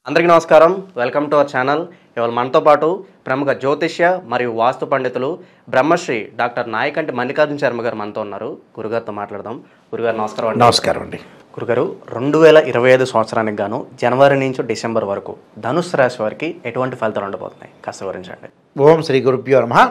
అందరికీ నమస్కారం. Welcome to our channel. ఇవాళ మనతో పాటు ప్రముఖ జ్యోతిష్య మరియు వాస్తు పండితులు బ్రహ్మశ్రీ డాక్టర్ నాయకంటి మల్లికార్జున శర్మ గారు మనతో ఉన్నారు. గురుగారితో మాట్లాడదాం. గురుగారు నమస్కారం అండి. నమస్కారం అండి. గురుగారు, 2025 సంవత్సరానికి గాను జనవరి నుంచి డిసెంబర్ వరకు ధనుస్సు రాశి వారికి ఎటువంటి ఫలితాలు ఉండబోతున్నాయి కాస్త వివరించండి. ఓం శ్రీ గురుభ్యో నమః.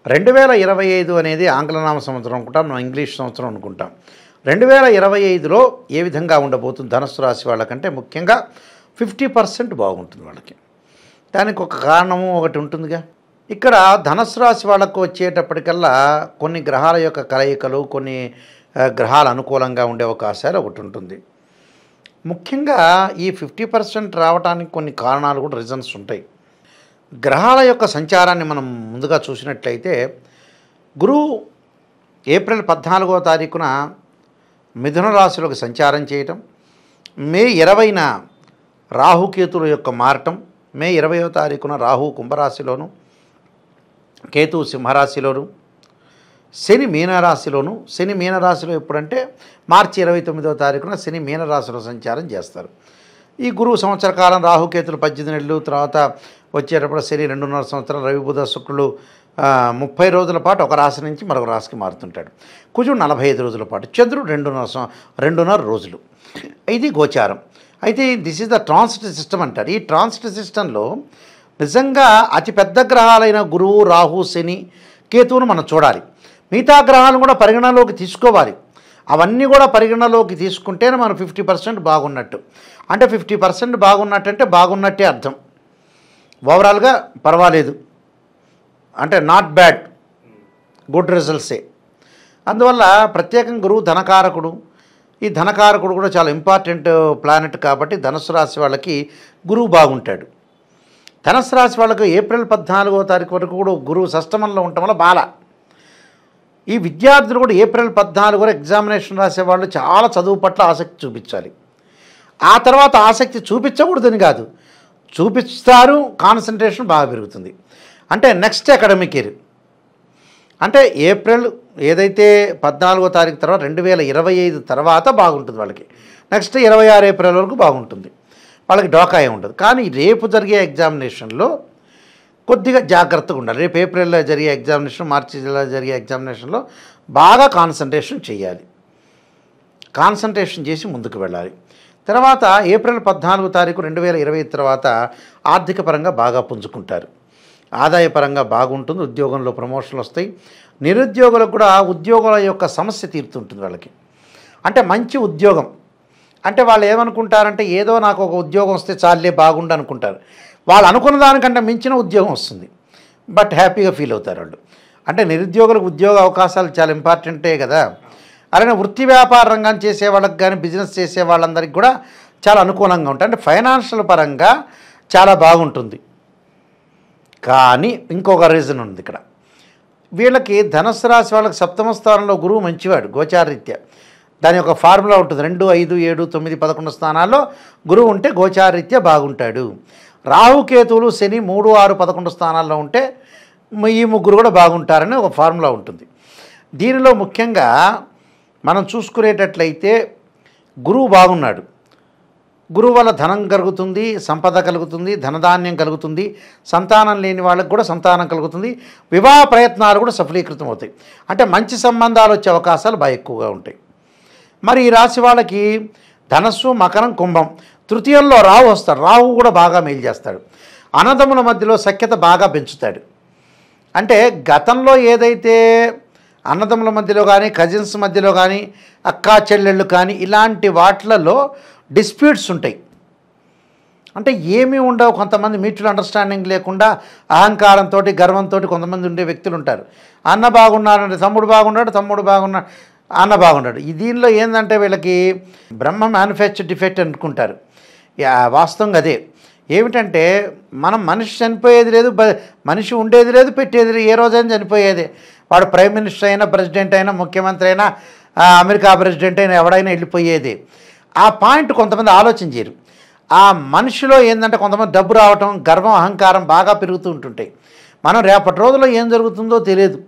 2025 అనేది ఆంగ్లనామ సంవత్సరం అనుకుంటాం, మనం ఇంగ్లీష్ సంవత్సరం అనుకుంటాం. 2025లో ఏ విధంగా ఉండబోతుంది ధనుస్సు రాశి వాళ్ళకంటే ముఖ్యంగా 50% బాగుంటుంది వాళ్ళకి. దానికి ఒక కారణము ఒకటి ఉంటుందిగా. ఇక్కడ ధనుస్సు రాశి వాళ్ళకు వచ్చేటప్పటికల్లా కొన్ని గ్రహాల యొక్క కలయికలు, కొన్ని గ్రహాలు అనుకూలంగా ఉండే అవకాశాలు ఒకటి ఉంటుంది. ముఖ్యంగా ఈ 50% రావడానికి కొన్ని కారణాలు కూడా రీజన్స్ ఉంటాయి. గ్రహాల యొక్క సంచారాన్ని మనం ముందుగా చూసినట్లయితే గురువు ఏప్రిల్ 14వ తారీఖున మిథున రాశిలోకి సంచారం చేయటం, మే 20న రాహుకేతుల యొక్క మారటం, మే 20వ తారీఖున రాహు కుంభరాశిలోను, కేతు సింహరాశిలోను, శని మీనరాశిలోను. శని మీనరాశిలో ఎప్పుడంటే మార్చి 29వ తారీఖున శని మీనరాశిలో సంచారం చేస్తారు. ఈ గురువు సంవత్సర కాలం, రాహుకేతులు 18 నెలలు, తర్వాత వచ్చేటప్పుడు శని 2.5 సంవత్సరాలు, రవి బుధ శుక్రులు 30 రోజుల పాటు ఒక రాశి నుంచి మరొక రాశికి మారుతుంటాడు. కుజుడు 45 రోజుల పాటు, చంద్రుడు 2.5 రోజులు. ఇది గోచారం. అయితే this is the transit system అంటారు. ఈ ట్రాన్సిట్ సిస్టంలో నిజంగా అతిపెద్ద గ్రహాలైన గురువు, రాహు, శని, కేతువును మనం చూడాలి. మిగతా గ్రహాలను కూడా పరిగణలోకి తీసుకోవాలి. అవన్నీ కూడా పరిగణలోకి తీసుకుంటేనే మనం 50% బాగున్నట్టు. అంటే 50% బాగున్నట్టు అంటే బాగున్నట్టే అర్థం. ఓవరాల్గా పర్వాలేదు అంటే నాట్ బ్యాడ్, గుడ్ రిజల్ట్సే. అందువల్ల ప్రత్యేకంగా గురువు ధనకారకుడు. ఈ ధనకారకుడు కూడా చాలా ఇంపార్టెంట్ ప్లానెట్ కాబట్టి ధనుస్సు రాశి వాళ్ళకి గురువు బాగుంటాడు. ధనుస్సు రాశి వాళ్ళకు ఏప్రిల్ 14వ తారీఖు వరకు కూడా గురువు షష్టమంలో ఉండటం వల్ల బాల. ఈ విద్యార్థులు కూడా ఏప్రిల్ 14 వరకు ఎగ్జామినేషన్ రాసేవాళ్ళు చాలా చదువు పట్ల ఆసక్తి చూపించాలి. ఆ తర్వాత ఆసక్తి చూపించకూడదని కాదు, చూపిస్తారు, కాన్సన్ట్రేషన్ బాగా పెరుగుతుంది. అంటే నెక్స్ట్ అకాడమిక్ ఇయర్ అంటే ఏప్రిల్ ఏదైతే 14వ తారీఖు తర్వాత 2025 తర్వాత బాగుంటుంది వాళ్ళకి. నెక్స్ట్ 26 ఏప్రిల్ వరకు బాగుంటుంది వాళ్ళకి, డోకా ఉండదు. కానీ రేపు జరిగే ఎగ్జామినేషన్లో కొద్దిగా జాగ్రత్తగా ఉండాలి. రేపు ఏప్రిల్లో జరిగే ఎగ్జామినేషన్, మార్చిలో జరిగే ఎగ్జామినేషన్లో బాగా కాన్సన్ట్రేషన్ చేయాలి. కాన్సన్ట్రేషన్ చేసి ముందుకు వెళ్ళాలి. తర్వాత ఏప్రిల్ 14వ తారీఖు 2025 తర్వాత ఆర్థిక పరంగా బాగా పుంజుకుంటారు. ఆదాయపరంగా బాగుంటుంది. ఉద్యోగంలో ప్రమోషన్లు వస్తాయి. నిరుద్యోగులకు కూడా ఉద్యోగాల యొక్క సమస్య తీరుతుంటుంది వాళ్ళకి. అంటే మంచి ఉద్యోగం అంటే వాళ్ళు ఏమనుకుంటారంటే ఏదో నాకు ఒక ఉద్యోగం వస్తే చాలే బాగుండు అనుకుంటారు. వాళ్ళు అనుకున్న దానికంటే మించిన ఉద్యోగం వస్తుంది, బట్ హ్యాపీగా ఫీల్ అవుతారు వాళ్ళు. అంటే నిరుద్యోగులకు ఉద్యోగ అవకాశాలు చాలా ఇంపార్టెంటే కదా. అలానే వృత్తి వ్యాపార రంగాన్ని చేసే వాళ్ళకి కానీ, బిజినెస్ చేసే వాళ్ళందరికీ కూడా చాలా అనుకూలంగా ఉంటాయి. అంటే ఫైనాన్షియల్ పరంగా చాలా బాగుంటుంది. కానీ ఇంకొక రీజన్ ఉంది ఇక్కడ. వీళ్ళకి ధనుస్సు రాశి వాళ్ళకి 7వ స్థానంలో గురువు మంచివాడు గోచారరీత్యా. దాని యొక్క ఫార్ములా ఉంటుంది. 2, 5, 7, 9, 11 స్థానాల్లో గురువు ఉంటే గోచారరీత్యా బాగుంటాడు. రాహుకేతువులు శని 3, 6, 11 స్థానాల్లో ఉంటే ఈ ముగ్గురు కూడా బాగుంటారని ఒక ఫార్ములా ఉంటుంది. దీనిలో ముఖ్యంగా మనం చూసుకునేటట్లయితే గురువు బాగున్నాడు. గురువు వల్ల ధనం కలుగుతుంది, సంపద కలుగుతుంది, ధనధాన్యం కలుగుతుంది, సంతానం లేని వాళ్ళకి కూడా సంతానం కలుగుతుంది, వివాహ ప్రయత్నాలు కూడా సఫలీకృతం అవుతాయి. అంటే మంచి సంబంధాలు వచ్చే అవకాశాలు బాగా ఎక్కువగా ఉంటాయి. మరి ఈ రాశి వాళ్ళకి ధనస్సు, మకరం, కుంభం, తృతీయంలో రాహు వస్తాడు. రాహు కూడా బాగా మేలు చేస్తాడు. అన్నదమ్ముల మధ్యలో సఖ్యత బాగా పెంచుతాడు. అంటే గతంలో ఏదైతే అన్నదమ్ముల మధ్యలో కానీ, కజిన్స్ మధ్యలో కానీ, అక్కా చెల్లెళ్ళు కానీ ఇలాంటి వాటిలలో డిస్ప్యూట్స్ ఉంటాయి. అంటే ఏమీ ఉండవు. కొంతమంది మ్యూచువల్ అండర్స్టాండింగ్ లేకుండా అహంకారంతో, గర్వంతో కొంతమంది ఉండే వ్యక్తులు ఉంటారు. అన్న బాగున్నాడంటే తమ్ముడు బాగున్నాడు, తమ్ముడు బాగున్నాడు అన్న బాగున్నాడు. దీనిలో ఏంటంటే వీళ్ళకి బ్రహ్మ మ్యానుఫ్యాక్చర్ డిఫెక్ట్ అనుకుంటారు. వాస్తవంగా అదే. ఏమిటంటే మనం మనిషి చనిపోయేది లేదు, మనిషి ఉండేది లేదు, పెట్టేది లేదు. ఏ రోజైనా చనిపోయేదే. వాడు ప్రైమ్ మినిస్టర్ అయినా, ప్రెసిడెంట్ అయినా, ముఖ్యమంత్రి అయినా, అమెరికా ప్రెసిడెంట్ అయినా ఎవడైనా వెళ్ళిపోయేది. ఆ పాయింట్ కొంతమంది ఆలోచన చేయరు. ఆ మనిషిలో ఏంటంటే కొంతమంది డబ్బు రావటం, గర్వం, అహంకారం బాగా పెరుగుతూ ఉంటుంటాయి. మనం రేపటి రోజుల్లో ఏం జరుగుతుందో తెలియదు.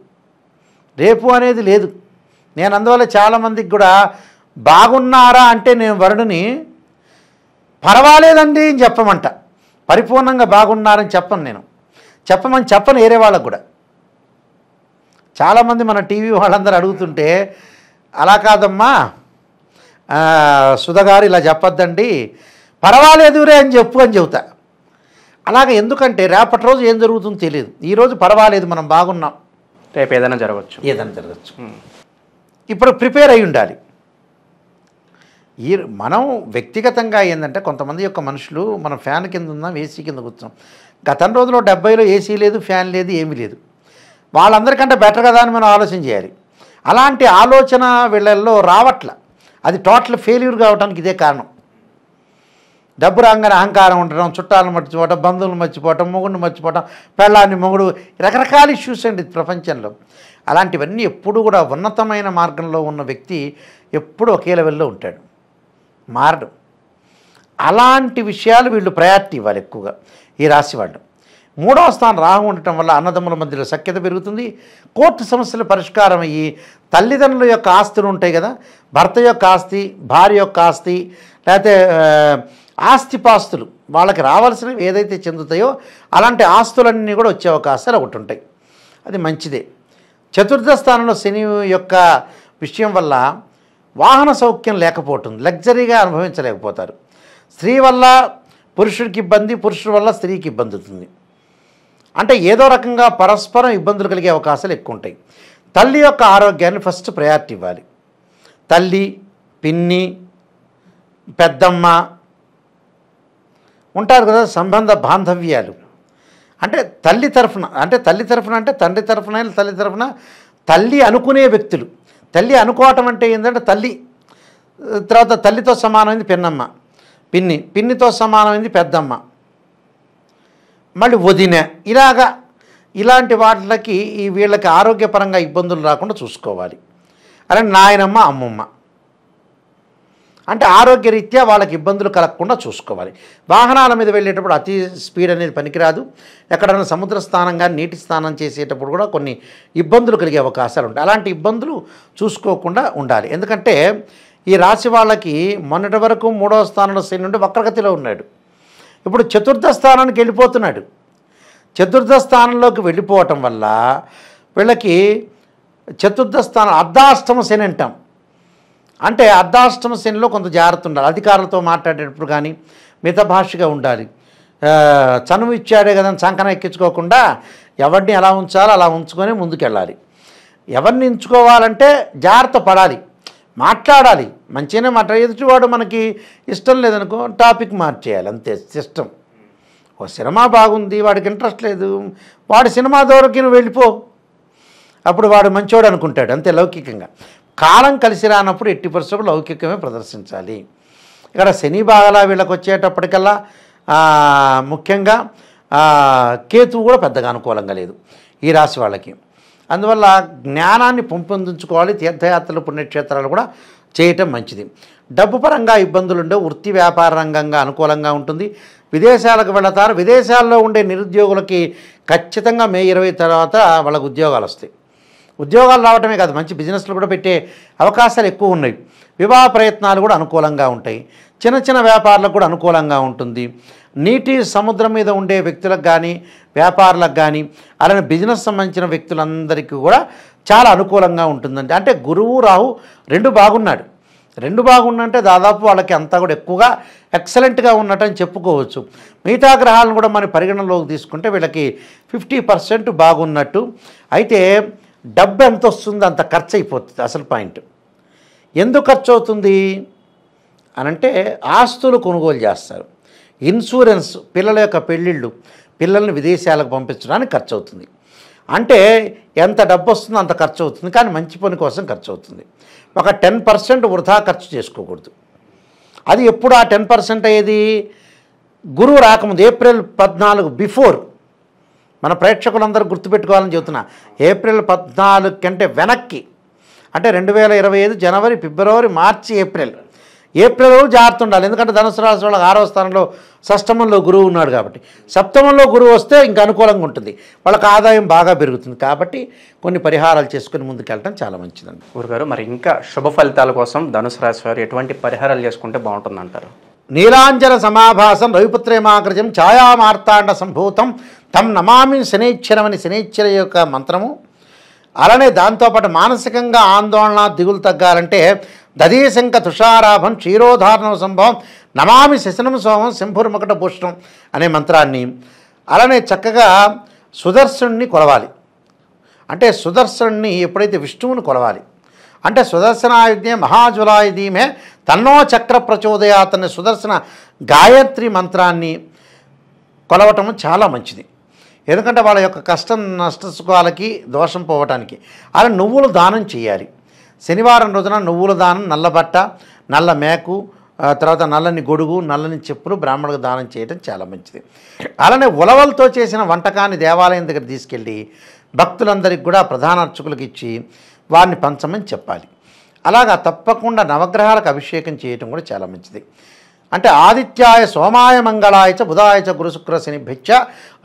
రేపు అనేది లేదు. నేను అందువల్ల చాలామందికి కూడా బాగున్నారా అంటే నేను వరుడిని పర్వాలేదండి అని చెప్పమంట. పరిపూర్ణంగా బాగున్నారని చెప్పను నేను, చెప్పను వేరే వాళ్ళకు కూడా. చాలామంది మన టీవీ వాళ్ళందరూ అడుగుతుంటే అలా కాదమ్మా సుధగారు ఇలా చెప్పొద్దండి, పర్వాలేదురే అని చెబుతా. అలాగే ఎందుకంటే రేపటి రోజు ఏం జరుగుతుందో తెలియదు. ఈరోజు పర్వాలేదు మనం బాగున్నాం, రేపు ఏదైనా జరగచ్చు. ఇప్పుడు ప్రిపేర్ అయి ఉండాలి. మనం వ్యక్తిగతంగా ఏంటంటే కొంతమంది యొక్క మనుషులు మనం ఫ్యాన్ కింద ఉన్నాం, ఏసీ కింద కూర్చున్నాం. గతం రోజుల్లో 70లో ఏసీ లేదు, ఫ్యాన్ లేదు, ఏమీ లేదు. వాళ్ళందరికంటే బెటర్ కదా అని మనం ఆలోచన చేయాలి. అలాంటి ఆలోచన వీళ్ళల్లో రావట్ల. అది టోటల్ ఫెయిల్యూర్ కావడానికి ఇదే కారణం. డబ్బు రాగానే అహంకారం ఉండడం, చుట్టాలను మర్చిపోవటం, బంధువులను మర్చిపోవటం, మొగుడిని మర్చిపోవటం, పెళ్ళాన్ని మొగుడు, రకరకాల ఇష్యూస్ అండి ప్రపంచంలో. అలాంటివన్నీ ఎప్పుడు కూడా ఉన్నతమైన మార్గంలో ఉన్న వ్యక్తి ఎప్పుడు ఒకే లెవెల్లో ఉంటాడు, మారడు. అలాంటి విషయాలు వీళ్ళు ప్రయారిటీ ఇవ్వాలి ఎక్కువగా ఈ రాశి వాళ్ళు. 3వ స్థానం రాహు ఉండటం వల్ల అన్నదమ్ముల మధ్యలో సఖ్యత పెరుగుతుంది. కోర్టు సమస్యలు పరిష్కారం అయ్యి తల్లిదండ్రుల యొక్క ఆస్తులు ఉంటాయి కదా, భర్త యొక్క ఆస్తి, భార్య యొక్క ఆస్తి, లేకపోతే ఆస్తిపాస్తులు వాళ్ళకి రావాల్సినవి ఏదైతే చెందుతాయో అలాంటి ఆస్తులన్నీ కూడా వచ్చే అవకాశాలు ఒకటి ఉంటాయి. అది మంచిదే. 4వ స్థానంలో శని యొక్క విషయం వల్ల వాహన సౌఖ్యం లేకపోతుంది, లగ్జరీగా అనుభవించలేకపోతారు. స్త్రీ వల్ల పురుషుడికి ఇబ్బంది, పురుషుడి వల్ల స్త్రీకి ఇబ్బంది అవుతుంది. అంటే ఏదో రకంగా పరస్పరం ఇబ్బందులు కలిగే అవకాశాలు ఎక్కువ ఉంటాయి. తల్లి యొక్క ఆరోగ్యాన్ని ఫస్ట్ ప్రయారిటీ ఇవ్వాలి. తల్లి, పిన్ని, పెద్దమ్మ ఉంటారు కదా, సంబంధ బాంధవ్యాలు. అంటే తండ్రి తరఫున అంటే తండ్రి తరఫున తల్లి అనుకునే వ్యక్తులు. తల్లి అనుకోవటం అంటే ఏంటంటే తల్లి తర్వాత తల్లితో సమానమైంది పిన్నమ్మ, పిన్నితో సమానమైంది పెద్దమ్మ, మళ్ళీ వదిన. ఇలాంటి వాటికి వీళ్ళకి ఆరోగ్యపరంగా ఇబ్బందులు రాకుండా చూసుకోవాలి. అలాగే నాయనమ్మ, అమ్మమ్మ అంటే ఆరోగ్యరీత్యా వాళ్ళకి ఇబ్బందులు కలగకుండా చూసుకోవాలి. వాహనాల మీద వెళ్ళేటప్పుడు అతి స్పీడ్ అనేది పనికిరాదు. ఎక్కడైనా సముద్ర స్నానం కానీ నీటి స్నానం చేసేటప్పుడు కూడా కొన్ని ఇబ్బందులు కలిగే అవకాశాలు ఉంటాయి. అలాంటి ఇబ్బందులు చూసుకోకుండా ఉండాలి. ఎందుకంటే ఈ రాశి వాళ్ళకి మొన్నటి వరకు 3వ స్థానంలో శని నుండి వక్రగతిలో ఉన్నాడు. ఇప్పుడు 4వ స్థానానికి వెళ్ళిపోతున్నాడు. 4వ స్థానంలోకి వెళ్ళిపోవటం వల్ల వీళ్ళకి 4వ స్థానం అర్ధాష్టమ శని అంటాం. అంటే అర్ధాష్టమ శనిలో కొంత జాగ్రత్త ఉండాలి. అధికారులతో మాట్లాడేటప్పుడు కానీ మితభాషగా ఉండాలి. చనువు ఇచ్చాడే కదా సంకన ఎక్కించుకోకుండా ఎవరిని ఎలా ఉంచాలో అలా ఉంచుకొని ముందుకెళ్ళాలి. ఎవరిని ఎంచుకోవాలంటే జాగ్రత్త పడాలి, మాట్లాడాలి, మంచిగానే ఎదుటివాడు మనకి ఇష్టం లేదనుకో టాపిక్ మార్చేయాలి, అంతే సిస్టమ్. ఓ సినిమా బాగుంది, వాడికి ఇంట్రెస్ట్ లేదు, వాడి సినిమా దూరకి నువ్వు వెళ్ళిపో, అప్పుడు వాడు మంచోడు అనుకుంటాడు, అంతే. లౌకికంగా కాలం కలిసి రానప్పుడు ఎట్టి పరిస్థితుల్లో లౌకికమే ప్రదర్శించాలి. ఇక్కడ శని బాగలా వీళ్ళకి వచ్చేటప్పటికల్లా ముఖ్యంగా కేతువు కూడా పెద్దగా అనుకూలంగా లేదు ఈ రాశి వాళ్ళకి. అందువల్ల జ్ఞానాన్ని పెంపొందించుకోవాలి. తీర్థయాత్రలు, పుణ్యక్షేత్రాలు కూడా చేయటం మంచిది. డబ్బు పరంగా ఇబ్బందులు ఉండవు. వృత్తి వ్యాపార రంగంగా అనుకూలంగా ఉంటుంది. విదేశాలకు వెళతారు. విదేశాల్లో ఉండే నిరుద్యోగులకి ఖచ్చితంగా మే 20 తర్వాత వాళ్ళకు ఉద్యోగాలు వస్తాయి. ఉద్యోగాలు రావటమే కాదు, మంచి బిజినెస్లు కూడా పెట్టే అవకాశాలు ఎక్కువ ఉన్నాయి. వివాహ ప్రయత్నాలు కూడా అనుకూలంగా ఉంటాయి. చిన్న చిన్న వ్యాపారాలకు కూడా అనుకూలంగా ఉంటుంది. నీటి సముద్రం మీద ఉండే వ్యక్తులకు కానీ వ్యాపారులకు కానీ అలానే బిజినెస్ సంబంధించిన వ్యక్తులందరికీ కూడా చాలా అనుకూలంగా ఉంటుందండి. అంటే గురువు రాహు రెండు బాగున్నంటే దాదాపు వాళ్ళకి అంతా కూడా ఎక్కువగా ఎక్సలెంట్గా ఉన్నట్టని చెప్పుకోవచ్చు. మిగతా గ్రహాలను కూడా మనం పరిగణనలోకి తీసుకుంటే వీళ్ళకి 50% బాగున్నట్టు. అయితే డబ్బు ఎంత వస్తుందో అంత ఖర్చు అయిపోతుంది. అసలు పాయింట్ ఎందుకు ఖర్చు అవుతుంది అనంటే ఆస్తులు కొనుగోలు చేస్తారు, ఇన్సూరెన్స్, పిల్లల యొక్క పెళ్ళిళ్ళు, పిల్లల్ని విదేశాలకు పంపించడానికి ఖర్చు అవుతుంది. అంటే ఎంత డబ్బు వస్తుందో అంత ఖర్చు అవుతుంది, కానీ మంచి పని కోసం ఖర్చు అవుతుంది. ఒక 10% వృధా ఖర్చు చేసుకోకూడదు. అది ఎప్పుడు ఆ 10% అయ్యేది? గురువు రాకముందు ఏప్రిల్ 14 బిఫోర్. మన ప్రేక్షకులందరూ గుర్తుపెట్టుకోవాలని చెబుతున్నా, ఏప్రిల్ 14 కంటే వెనక్కి, అంటే 2025 జనవరి, ఫిబ్రవరి, మార్చి, ఏప్రిల్ జాగ్రత్త ఉండాలి. ఎందుకంటే ధనుసు రాశి వాళ్ళకి 6వ స్థానంలో షష్టమంలో గురువు ఉన్నాడు కాబట్టి, సప్తమంలో గురువు వస్తే ఇంకా అనుకూలంగా ఉంటుంది, వాళ్ళకి ఆదాయం బాగా పెరుగుతుంది. కాబట్టి కొన్ని పరిహారాలు చేసుకుని ముందుకెళ్ళడం చాలా మంచిదండి. గురుగారు, మరి ఇంకా శుభ ఫలితాల కోసం ధనుసు రాశి వారు ఎటువంటి పరిహారాలు చేసుకుంటే బాగుంటుందంటారు? నీలాంజన సమాభాసం రవిపుత్రేమాకృజం ఛాయామార్తాండ సంభూతం తం నమామి శనైశ్వరమని శనైశ్వర యొక్క మంత్రము. అలానే దాంతోపాటు మానసికంగా ఆందోళన దిగులు తగ్గాలంటే దదీశంక తుషారాభం క్షీరోధారణ సంభవం నమామి శశనం సోమం శంభుర్మకట భూషణం అనే మంత్రాన్ని, అలానే చక్కగా సుదర్శనుణ్ణి కొలవాలి. అంటే సుదర్శనుణ్ణి ఎప్పుడైతే విష్ణువుని కొలవాలి అంటే సుదర్శనాయుధ్యే మహాజ్వలాయుధీమే తన్నో చక్ర ప్రచోదయాత్ అనే సుదర్శన గాయత్రి మంత్రాన్ని కొలవటం చాలా మంచిది. ఎందుకంటే వాళ్ళ యొక్క కష్టం నష్టసుఖాలకి దోషం పోవటానికి. అలా నువ్వులు దానం చేయాలి. శనివారం రోజున నువ్వుల దానం, నల్ల బట్ట, నల్ల మేకు, తర్వాత నల్లని గొడుగు, నల్లని చెప్పులు బ్రాహ్మణులకు దానం చేయడం చాలా మంచిది. అలానే ఉలవలతో చేసిన వంటకాన్ని దేవాలయం దగ్గర తీసుకెళ్ళి భక్తులందరికీ కూడా ప్రధాన అర్చకులకు ఇచ్చి వారిని పంచమని చెప్పాలి. అలాగా తప్పకుండా నవగ్రహాలకు అభిషేకం చేయటం కూడా చాలా మంచిది. అంటే ఆదిత్యాయ సోమాయ మంగళాయ చ బుధాయ చ గురు శుక్ర శనిభ్యచ్చ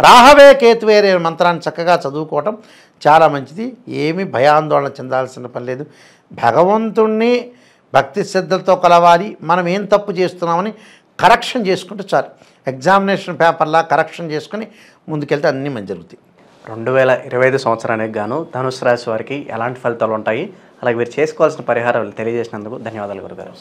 రాహవే కేతువేరే మంత్రాన్ని చక్కగా చదువుకోవటం చాలా మంచిది. ఏమీ భయాందోళన చెందాల్సిన పని లేదు. భగవంతుణ్ణి భక్తి శ్రద్ధలతో కలవాలి. మనం ఏం తప్పు చేస్తున్నామని కరెక్షన్ చేసుకుంటే చాలు. ఎగ్జామినేషన్ పేపర్లా కరెక్షన్ చేసుకుని ముందుకెళ్తే అన్నీ మంచి జరుగుతాయి. 2025 సంవత్సరానికి గాను ధనుసు రాశి వారికి ఎలాంటి ఫలితాలు ఉంటాయి, అలాగే మీరు చేసుకోవాల్సిన పరిహారాలు తెలియజేసినందుకు ధన్యవాదాలు గురుగారు.